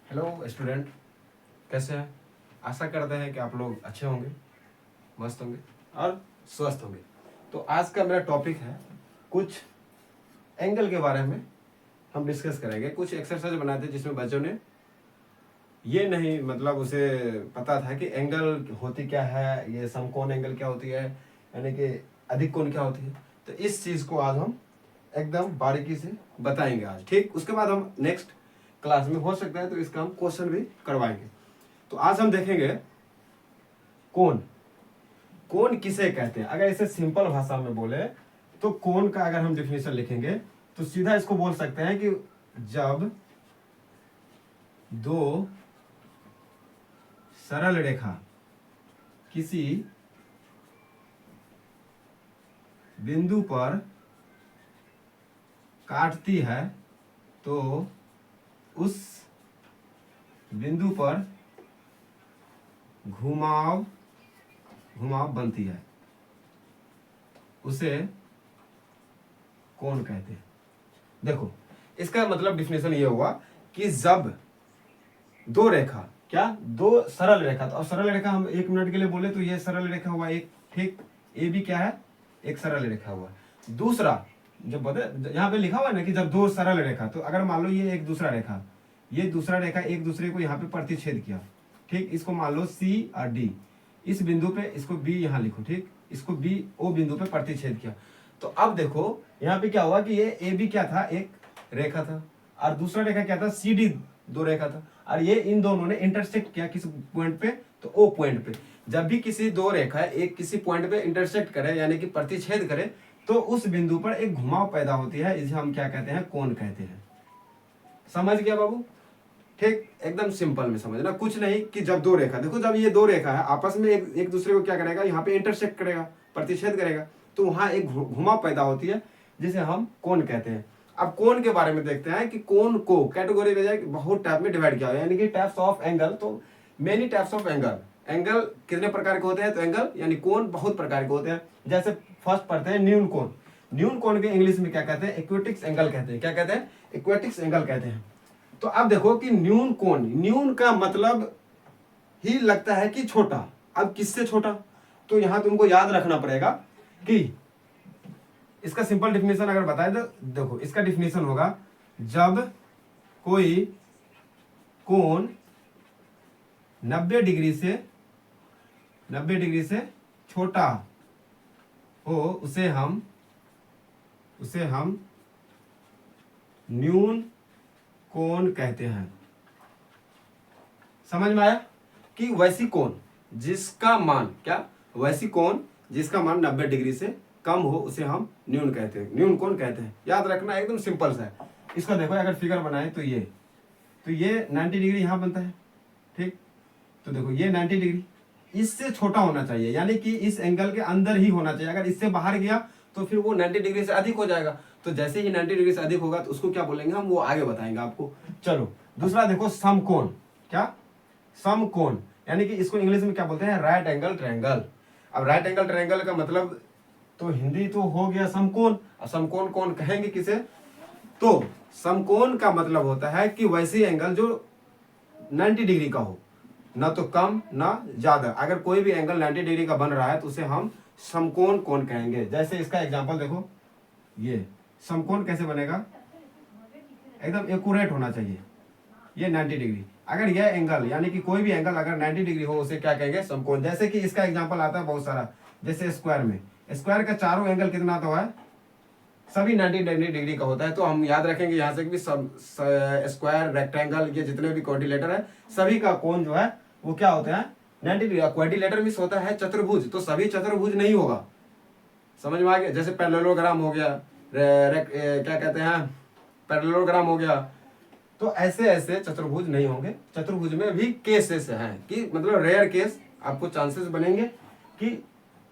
Hello student, कैसे हैं? आशा करते हैं कि आप लोग अच्छे होंगे, मस्त होंगे और स्वस्थ होंगे। तो आज का मेरा टॉपिक है कुछ एंगल के बारे में हम डिस्कस करेंगे। कुछ एक्सरसाइज बनाए थे जिसमें बच्चों ने ये नहीं मतलब उसे पता था कि एंगल होती क्या है, ये समकोण एंगल क्या होती है, यानी कि अधिक कोण क्या होती है। तो इस चीज़ को आज हम एकदम बारीकी से बताएंगे आज, ठीक। उसके बाद हम नेक्स्ट क्लास में हो सकता है तो इसका हम क्वेश्चन भी करवाएंगे। तो आज हम देखेंगे कोण। कोण किसे कहते हैं? अगर इसे सिंपल भाषा में बोले तो कोण का अगर हम डिफिनेशन लिखेंगे तो सीधा इसको बोल सकते हैं कि जब दो सरल रेखा किसी बिंदु पर काटती है तो उस बिंदु पर घुमाव बनती है, उसे कोण कहते हैं। देखो, इसका मतलब डिफिनेशन ये हुआ कि जब दो रेखा, क्या दो सरल रेखा, तो अब सरल रेखा हम एक मिनट के लिए बोले तो ये सरल रेखा हुआ एक, ठीक। ए भी क्या है? एक सरल रेखा हुआ। दूसरा जब बता यहाँ पे लिखा हुआ है ना कि जब दो सरल रेखा, तो अगर मान लो ये एक दूसरा रेखा, ये दूसरा रेखा एक दूसरे को यहाँ पे प्रतिच्छेद किया, ठीक। इसको मान लो सी और डी, इस बिंदु पे इसको बी यहाँ लिखो, ठीक। इसको बी ओ बिंदु पे प्रतिच्छेद किया। तो अब देखो यहाँ पे क्या हुआ कि ये ए बी क्या था? एक रेखा था, और दूसरा रेखा क्या था? सी डी दो रेखा था, और ये इन दोनों ने इंटरसेक्ट किया किस पॉइंट पे? तो ओ पॉइंट पे। जब भी किसी दो रेखा एक किसी पॉइंट पे इंटरसेक्ट करे यानी कि प्रतिच्छेद करे तो उस बिंदु पर एक घुमाव पैदा होती है, इसे हम क्या कहते हैं? कोण कहते हैं। समझ गया बाबू? ठीक, एकदम सिंपल में समझना, कुछ नहीं कि जब दो रेखा, देखो जब ये दो रेखा है आपस में एक दूसरे को क्या करेगा? यहाँ पे इंटरसेक्ट करेगा, प्रतिच्छेद करेगा, तो वहां एक घुमाव पैदा होती है जिसे हम कोण कहते हैं। अब कोण के बारे में देखते हैं कि कोण को कैटेगरी में बहुत टाइप में डिवाइड किया हुआ है, यानी कि टाइप्स ऑफ एंगल। तो many types of angle. Angle कितने प्रकार के होते हैं? तो एंगल यानी कोण बहुत प्रकार के होते हैं। जैसे फर्स्ट पढ़ते हैं न्यून कोण। न्यून कोण के इंग्लिश में क्या कहते हैं? इक्वेटिक्स एंगल कहते हैं। क्या कहते हैं? इक्वेटिक्स एंगल कहते हैं। तो अब देखो कि न्यून कोण, न्यून का मतलब ही लगता है कि छोटा। अब किससे छोटा? तो यहां तुमको याद रखना पड़ेगा कि इसका सिंपल डिफिनेशन अगर बताए तो देखो, इसका डिफिनेशन होगा जब कोई कोण 90 डिग्री से छोटा हो उसे हम न्यून कोण कहते हैं। समझ में आया? कि वैसी कोण जिसका मान, क्या वैसी कोण जिसका मान 90 डिग्री से कम हो उसे हम न्यून कहते हैं, न्यून कोण कहते हैं। याद रखना, एकदम सिंपल सा है। इसका देखो अगर फिगर बनाए तो ये 90 डिग्री यहां बनता है, ठीक। तो देखो ये 90 डिग्री इससे छोटा होना चाहिए, यानी कि इस एंगल के अंदर ही होना चाहिए। अगर इससे बाहर गया तो फिर वो 90 डिग्री से अधिक हो जाएगा। तो जैसे ही 90 डिग्री से अधिक होगा तो उसको क्या बोलेंगे हम, वो आगे बताएंगे आपको। चलो दूसरा देखो, समकोण। क्या? समकोण, यानी कि इसको इंग्लिश में क्या बोलते हैं? Right angle triangle. अब राइट एंगल ट्रायंगल का मतलब तो हिंदी तो हो गया समकोण। और समकोण कौन कहेंगे किसे? तो समकोण का मतलब होता है कि वैसी एंगल जो 90 डिग्री का हो, ना तो कम ना ज्यादा। अगर कोई भी एंगल 90 डिग्री का बन रहा है तो उसे हम समकोण कोण कहेंगे। जैसे इसका एग्जांपल देखो, ये समकोण कैसे बनेगा? एकदम एक्यूरेट होना चाहिए, ये 90 डिग्री। अगर यह एंगल यानी कि कोई भी एंगल अगर 90 डिग्री हो उसे क्या कहेंगे? समकोण। जैसे कि इसका एग्जांपल आता है बहुत सारा, जैसे स्क्वायर में, स्क्वायर का चारों एंगल कितना तो है? सभी 90 डिग्री का होता है। तो हम याद रखेंगे यहाँ से कि सब स्क्वायर, रेक्टेंगल, ये जितने भी क्वाड्रिलेटर है सभी का कोण जो है वो क्या होता है? 90 डिग्री। क्वाड्रिलेटर मींस होता है चतुर्भुज, तो सभी चतुर्भुज नहीं होगा। समझ में आ गया? जैसे पैरेललोग्राम हो गया, क्या कहते हैं, पैरेललोग्राम हो गया। तो ऐसे चतुर्भुज नहीं होंगे। चतुर्भुज में भी केसेस हैं कि मतलब रेयर केस आपको चांसेस बनेंगे कि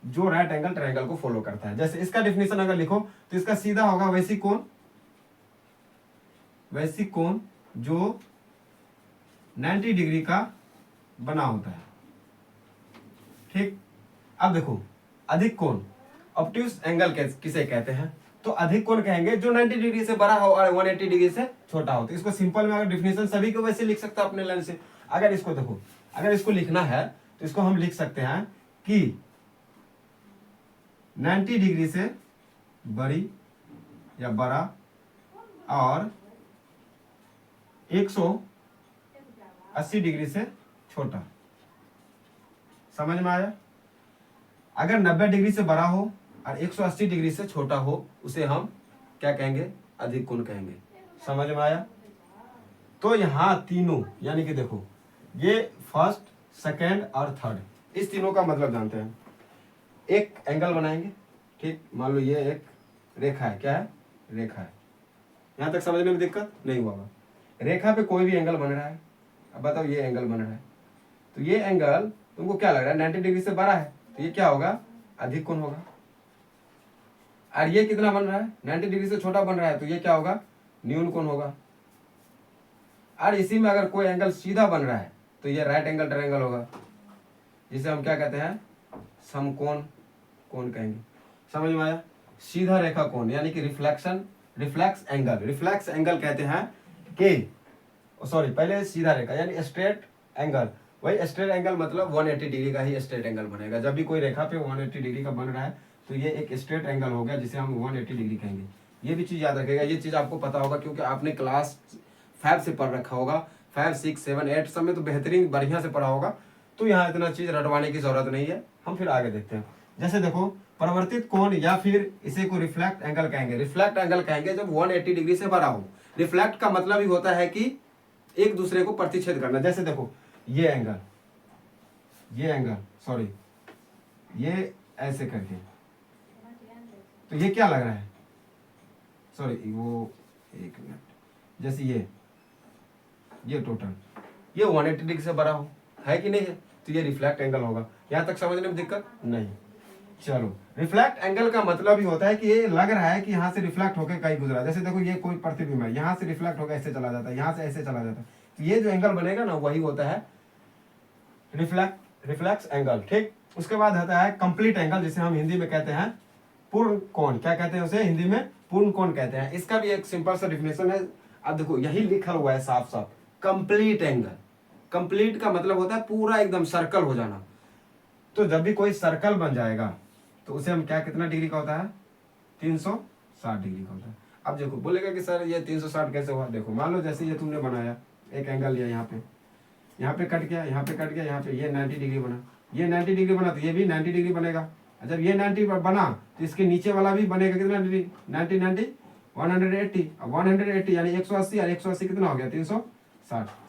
जो राइट एंगल ट्रायंगल को फॉलो करता है। जैसे इसका डिफिनेशन अगर लिखो तो इसका सीधा होगा वैसी कोण जो 90 डिग्री का बना होता है, ठीक। अब देखो अधिक कोण, ऑब्ट्यूज एंगल किसे कहते हैं? तो अधिक कोण कहेंगे जो 90 डिग्री से बड़ा हो और 180 डिग्री से छोटा हो। तो इसको सिंपल में अगर डिफिनेशन सभी को वैसे लिख सकते हो अपने लाइन से। अगर इसको देखो, अगर इसको लिखना है तो इसको हम लिख सकते हैं कि 90 डिग्री से बड़ी या बड़ा और 180 डिग्री से छोटा। समझ में आया? अगर 90 डिग्री से बड़ा हो और 180 डिग्री से छोटा हो उसे हम क्या कहेंगे? अधिक कोण कहेंगे। समझ में आया? तो यहां तीनों यानी कि देखो ये फर्स्ट, सेकेंड और थर्ड, इस तीनों का मतलब जानते हैं। एक एंगल बनाएंगे, ठीक, मान लो ये एक रेखा है। क्या है? रेखा है। यहां तक समझने में दिक्कत नहीं हुआ? रेखा पे कोई भी एंगल बन रहा है। अब बताओ ये एंगल बन रहा है, तो ये एंगल तुमको क्या लग रहा है? 90 डिग्री से बड़ा है, तो ये क्या होगा? अधिक कोण होगा। और ये कितना बन रहा है? 90 डिग्री से छोटा बन रहा है, तो ये क्या होगा? न्यून कोण होगा। और इसी में अगर कोई एंगल सीधा बन रहा है तो ये राइट एंगल ट्रायंगल होगा, जिसे हम क्या कहते हैं? समकोण कोण कहेंगे। समझ में आया? सीधा रेखा कोण यानी कि रिफ्लेक्स एंगल कहते हैं कि सॉरी पहले सीधा रेखा यानी स्ट्रेट एंगल। वही स्ट्रेट एंगल मतलब 180 डिग्री का ही स्ट्रेट एंगल बनेगा। जब भी कोई रेखा पे 180 डिग्री का बन रहा है तो ये एक स्ट्रेट एंगल हो गया, जिसे हम 180 डिग्री कहेंगे। ये भी चीज याद रखेगा। ये चीज आपको पता होगा क्योंकि आपने क्लास 5 से पढ़ रखा होगा। 5, 6, 7, 8 सब में तो बेहतरीन बढ़िया से पढ़ा होगा, तो यहाँ इतना चीज रटवाने की जरूरत नहीं है। हम फिर आगे देखते हैं। जैसे देखो परिवर्तित कोण या फिर इसे को रिफ्लेक्ट एंगल कहेंगे। रिफ्लेक्ट एंगल कहेंगे जब 180 डिग्री से बड़ा हो। रिफ्लेक्ट का मतलब ही होता है कि एक दूसरे को प्रतिच्छेद करना। जैसे देखो ये एंगल सॉरी ये ऐसे करके, तो ये क्या लग रहा है? सॉरी वो एक मिनट, जैसे ये टोटल ये 180 डिग्री से बड़ा हो, है कि नहीं है? तो ये रिफ्लेक्ट एंगल होगा। यहां तक समझने में दिक्कत नहीं? चलो, रिफ्लेक्ट एंगल का मतलब ही होता है कि ये लग रहा है कि यहाँ से रिफ्लेक्ट होकर कहीं गुजरा। जैसे देखो ये कोई प्रतिबिंब है, यहाँ से रिफ्लेक्ट होकर ऐसे चला जाता है, यहाँ से ऐसे चला जाता है, तो ये जो एंगल बनेगा ना वही होता है रिफ्लेक्स एंगल। ठीक, उसके बाद आता है कंप्लीट एंगल, जिसे हम हिंदी में कहते हैं पूर्ण कोण। क्या कहते हैं उसे? हिंदी में पूर्ण कोण कहते हैं। इसका भी एक सिंपल सा डिफिनेशन है। अब देखो यही लिखा हुआ है साफ साफ, कंप्लीट एंगल। कंप्लीट का मतलब होता है पूरा एकदम सर्कल हो जाना। तो जब भी कोई सर्कल बन जाएगा तो उसे हम क्या कितना डिग्री का होता है? 360 डिग्री का होता है। अब देखो बोलेगा कि सर ये 360 कैसे हुआ? देखो मान लो जैसे ये तुमने बनाया एक एंगल लिया, यहाँ पे कट गया, यहाँ पे कट गया, यहाँ पे ये 90 डिग्री बना, ये 90 डिग्री बना, तो ये भी 90 डिग्री बनेगा। जब ये 90 बना तो इसके नीचे वाला भी बनेगा कितना डिग्री? 90 90 180। अब 180 यानी 180 और 180 कितना हो गया? 360।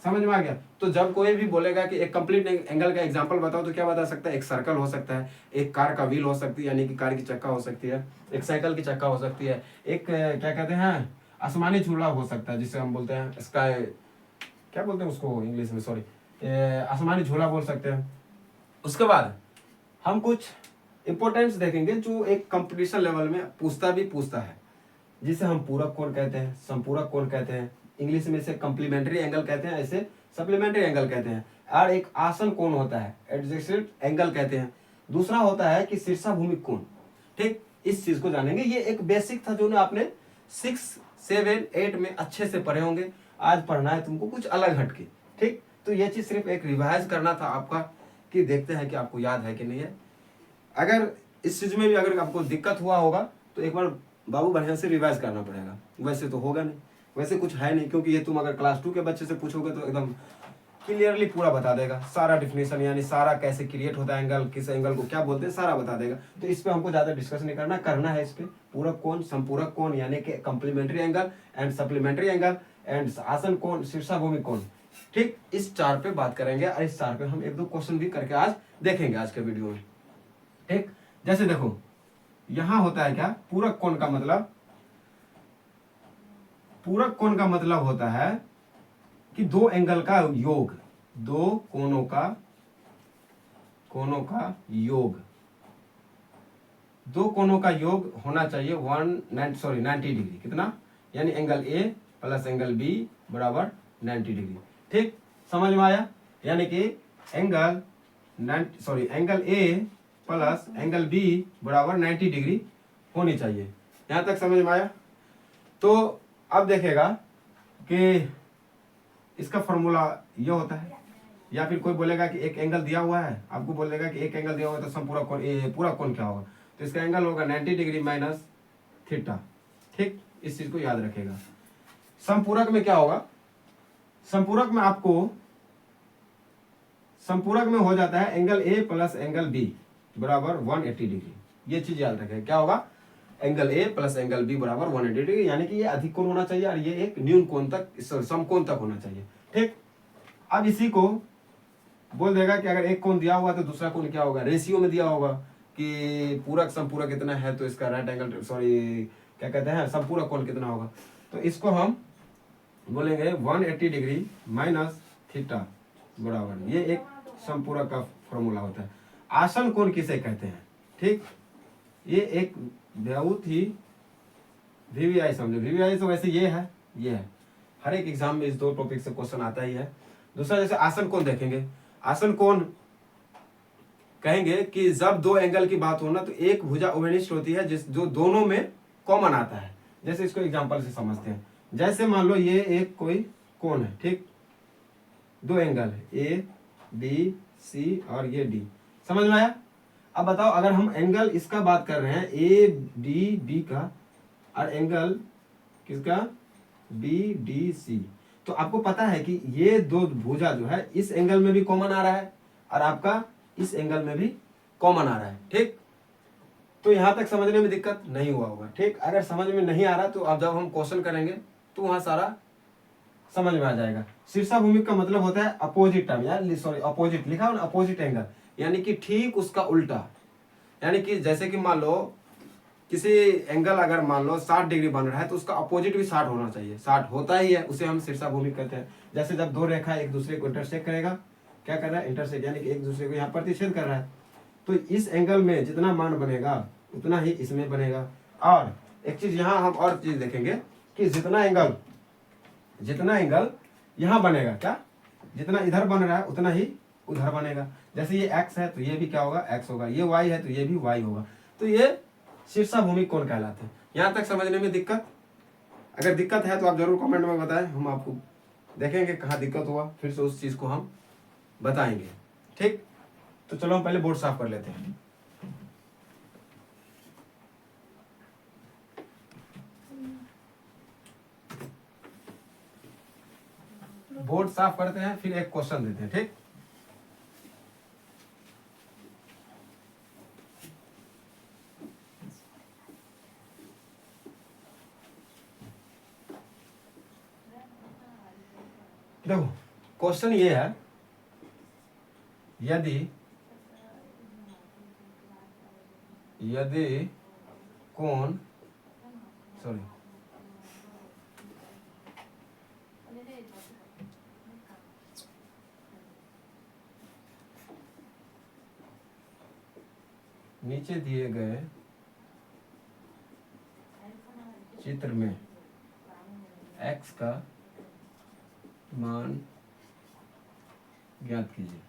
समझ में आ गया? तो जब कोई भी बोलेगा कि एक कंप्लीट एंगल का एग्जांपल बताओ, तो क्या बता सकता है? एक सर्कल हो सकता है, एक कार का व्हील हो सकती है यानी कि कार की चक्का हो सकती है, एक साइकिल की चक्का हो सकती है, एक क्या कहते हैं आसमानी झूला हो सकता है, जिसे हम बोलते हैं स्काई, क्या बोलते हैं उसको इंग्लिश में, सॉरी आसमानी झूला बोल सकते हैं। उसके बाद हम कुछ इंपॉर्टेंस देखेंगे जो एक कंपटीशन लेवल में पूछता है, जिसे हम पूरक कोण कहते हैं, संपूरक कोण कहते हैं। इंग्लिश में इसे कम्प्लीमेंट्री एंगल कहते हैं, ऐसे सप्लीमेंट्री एंगल कहते हैं। और एक आसन कोण होता है, एडजेसेंट एंगल कहते हैं। दूसरा होता है कि शीर्षाभूमिक कोण। ठीक, इस चीज को जानेंगे। ये एक बेसिक था जो ना आपने 6, 7, 8 में अच्छे से पढ़े होंगे। आज पढ़ना है तुमको कुछ अलग हटके। ठीक, तो ये चीज सिर्फ एक रिवाइज करना था आपका, कि देखते हैं कि आपको याद है कि नहीं है। अगर इस चीज में भी अगर आपको दिक्कत हुआ होगा तो एक बार बाबू बढ़िया से रिवाइज करना पड़ेगा। वैसे तो होगा नहीं, वैसे कुछ है नहीं, क्योंकि ये तुम अगर क्लास 2 के बच्चे से पूछोगे तो एकदम क्लियरली पूरा बता देगा, सारा डिफिनेशन यानी सारा कैसे क्रिएट होता है एंगल, किस एंगल को क्या बोलते हैं, सारा बता देगा। तो इस पे हमको ज्यादा डिस्कस नहीं करना है इस पे पूरक कोण, संपूरक कोण यानी कि complementary angle and supplementary angle and आसन कोण, शीर्षाभूमिक कोण। ठीक, इस 4 पे बात करेंगे और इस 4 पे हम 1-2 क्वेश्चन भी करके आज देखेंगे आज के वीडियो में। ठीक, जैसे देखो यहां होता है क्या? पूरक कोण का मतलब, पूरक कोण का मतलब होता है कि दो एंगल का योग, दो कोणों का योग, दो कोणों का योग होना चाहिए 90 डिग्री। कितना? यानी angle A plus angle B बराबर 90 डिग्री। ठीक, समझ में आया? यानी कि angle A plus angle B बराबर 90 डिग्री होनी चाहिए। यहाँ तक समझ में आया? तो अब देखेगा कि इसका फॉर्मूला ये होता है, या फिर कोई बोलेगा कि एक एंगल दिया हुआ है, आपको बोलेगा कि एक एंगल दिया हुआ है तो समपूरा कोण, पूरा कोण क्या होगा, तो इसका एंगल होगा 90 डिग्री माइनस थीटा। ठीक, इस चीज को याद रखेगा। समपूरक में क्या होगा, समपूरक में आपको, समपूरक में हो जाता है angle A plus angle B बराबर 180 डिग्री। ये चीज याद रखें, क्या होगा, angle A plus angle B बराबर 180 डिग्री, यानी कि ये अधिक कोण होना चाहिए और ये एक न्यून कोण तक, समकोण तक होना चाहिए। ठीक, अब इसी को बोल देगा कि अगर एक कोण दिया हुआ तो दूसरा कोण क्या होगा, रेशियो में दिया होगा कि पूरक समपूरक कितना है तो इसका राइट एंगल, सॉरी क्या कहते हैं, समपूरक कोण कितना होगा, तो इसको हम बोलेंगे 180 डिग्री माइनस थीटा बराबर, ये एक समपूरक का फॉर्मूला होता है। आसन कोण किसे कहते हैं? ठीक, ये एक बहुत ही वीवीआई समझो, वीवीआई तो वैसे ये है, ये है, हर एक एग्जाम में इस दो टॉपिक से क्वेश्चन आता ही है। दूसरा जैसे आसन कोण देखेंगे, आसन कोण कहेंगे कि जब दो एंगल की बात हो ना तो एक भुजा उभयनिष्ठ होती है जिस जो दोनों में कॉमन आता है। जैसे इसको एग्जांपल से समझते हैं, जैसे मान लो ये एक कोई कोण है, ठीक, दो एंगल है ए बी सी और ये डी, समझ में आया? अब बताओ अगर हम एंगल इसका बात कर रहे हैं ए डी बी का और एंगल किसका बी डी सी, तो आपको पता है कि ये दो भुजा जो है इस एंगल में भी कॉमन आ रहा है और आपका इस एंगल में भी कॉमन आ रहा है। ठीक, तो यहां तक समझने में दिक्कत नहीं हुआ होगा। ठीक, अगर समझ में नहीं आ रहा तो अब जब हम क्वेश्चन करेंगे तो वहां सारा समझ में आ जाएगा। शीर्षाभूमि का मतलब होता है अपोजिट टर्म, यार सॉरी अपोजिट लिखा हो ना, अपोजिट एंगल, यानी कि ठीक उसका उल्टा, यानी कि जैसे कि मान लो किसी एंगल अगर मान लो 60 डिग्री बन रहा है तो उसका अपोजिट भी 60 होना चाहिए, 60 होता ही है, उसे हम शीर्षाभूमि कहते हैं। जैसे जब दो रेखा एक दूसरे को इंटरसेक्ट करेगा, क्या कर रहा है, इंटरसेक्ट, यानी कि एक दूसरे को यहाँ प्रतिच्छेद कर रहा है, तो इस एंगल में जितना मान बनेगा उतना ही इसमें बनेगा। और एक चीज यहाँ हम और चीज देखेंगे कि जितना एंगल यहाँ बनेगा, क्या जितना इधर बन रहा है उतना ही उधर बनेगा। जैसे ये x है तो ये भी क्या होगा, x होगा, ये y है तो ये भी y होगा, तो ये शीर्षाभूमि कोण कहलाते हैं। यहाँ तक समझने में दिक्कत, अगर दिक्कत है तो आप जरूर कमेंट में बताएं, हम आपको देखेंगे कहाँ दिक्कत हुआ, फिर से उस चीज को हम बताएंगे। ठीक, तो चलो हम पहले बोर्ड साफ कर लेते हैं। बोर्ड साफ करते हैं, फिर एक क्वेश्चन देते हैं। ठीक, देखो क्वेश्चन ये है, यदि कोण, सॉरी नीचे दिए गए चित्र में x का मान ज्ञात कीजिए।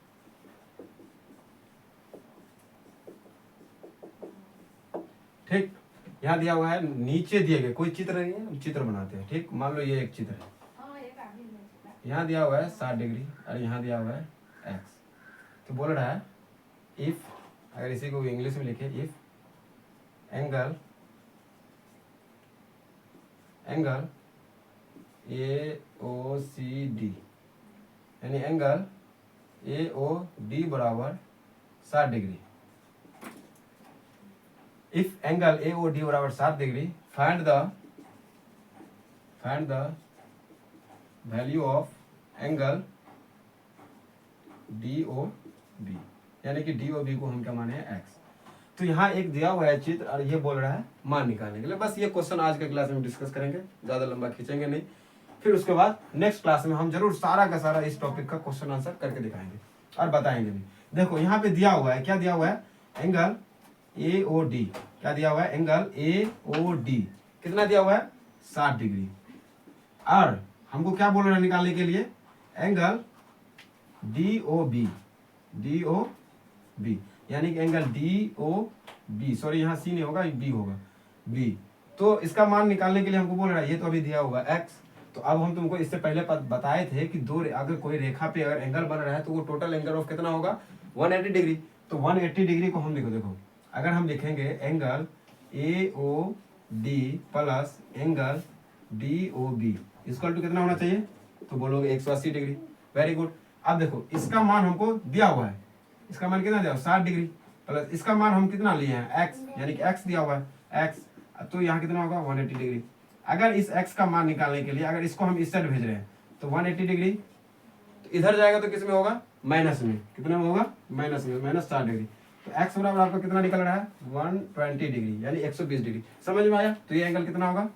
ठीक, यहाँ दिया हुआ है, नीचे दिए गए कोई चित्र नहीं है, चित्र बनाते हैं। ठीक, मान लो ये एक चित्र है, यहाँ दिया हुआ है 60 डिग्री और यहाँ दिया हुआ है x, तो बोल रहा है इफ, अगर इसी को इंग्लिश में लिखे, इफ एंगल AOCD, यानी एंगल AOD बराबर 60 डिग्री, इफ एंगल AOD बराबर 60 degree, find the value of angle DOB, यानी कि DOB को हम क्या माने हैं, x। तो यहाँ एक दिया हुआ है चित्र और ये बोल रहा है मान निकालने के लिए। बस ये क्वेश्चन आज के क्लास में डिस्कस करेंगे, ज्यादा लंबा खींचेंगे नहीं, फिर उसके बाद नेक्स्ट क्लास में हम जरूर सारा का सारा इस टॉपिक का क्वेश्चन आंसर करके दिखाएंगे और बताएंगे भी। देखो यहाँ पे दिया हुआ है, क्या दिया हुआ है, एंगल AOD, क्या दिया हुआ है, एंगल AOD कितना दिया हुआ है, 60 डिग्री, और हमको क्या बोल रहा है निकालने के लिए, एंगल DOB, यानी कि एंगल DOB, सॉरी यहाँ C नहीं होगा, B होगा, B, तो इसका मान निकालने के लिए हमको बोल रहा है, ये तो अभी दिया होगा x। तो अब हम तुमको इससे पहले बताए थे कि अगर कोई रेखा पे अगर एंगल बन रहा है तो वो टोटल एंगल ऑफ कितना होगा 180 डिग्री। तो 180 डिग्री को हम देखो अगर हम लिखेंगे angle AOD plus angle DOB equal to कितना होना चाहिए, तो बोलोगे 180 डिग्री। Very good. अब देखो इसका मान हमको दिया हुआ है, इसका मान कितना दिया हुआ 60 डिग्री, प्लस इसका मान हम कितना लिए हैं x, यानी कि x दिया हुआ है x, तो यहाँ कितना होगा 180 डिग्री। अगर इस x का मान निकालने के लिए अगर इसको हम इस साइड भेज रहे हैं तो 180 डिग्री, तो इधर जाएगा तो किस में होगा माइनस में, कितने में होगा माइनस में, माइनस 60 डिग्री। तो x बराबर आपका कितना निकल रहा है 120 डिग्री यानी 120 डिग्री। समझ में आया? तो ये एंगल कितना होगा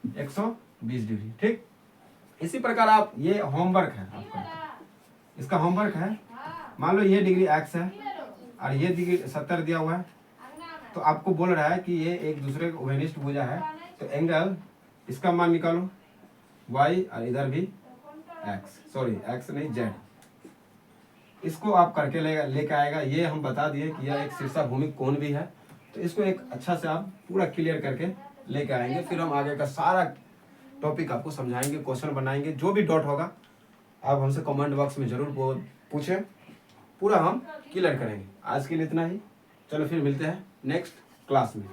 120 डिग्री। ठीक, इसी प्रकार आप, ये होमवर्क है आपका, इसका होमवर्क है। मान लो ये डिग्री x है और ये डिग्री 70 दिया हुआ है, तो आपको बोल रहा है कि ये एक दूसरे को घनिष्ठ भुजा है, तो एंगल इसका मान निकालो y और इधर भी x, सॉरी x नहीं z, इसको आप करके लेके आएगा। ये हम बता दिए कि यह एक शीर्षाभूमिक कोण भी है, तो इसको एक अच्छा से आप पूरा क्लियर करके लेके आएंगे। फिर हम आगे का सारा टॉपिक आपको समझाएंगे, क्वेश्चन बनाएंगे, जो भी डाउट होगा आप हमसे कमेंट बॉक्स में जरूर पूछें, पूरा हम क्लियर करेंगे। आज के लिए इतना ही, चलो फिर मिलते हैं नेक्स्ट क्लास में।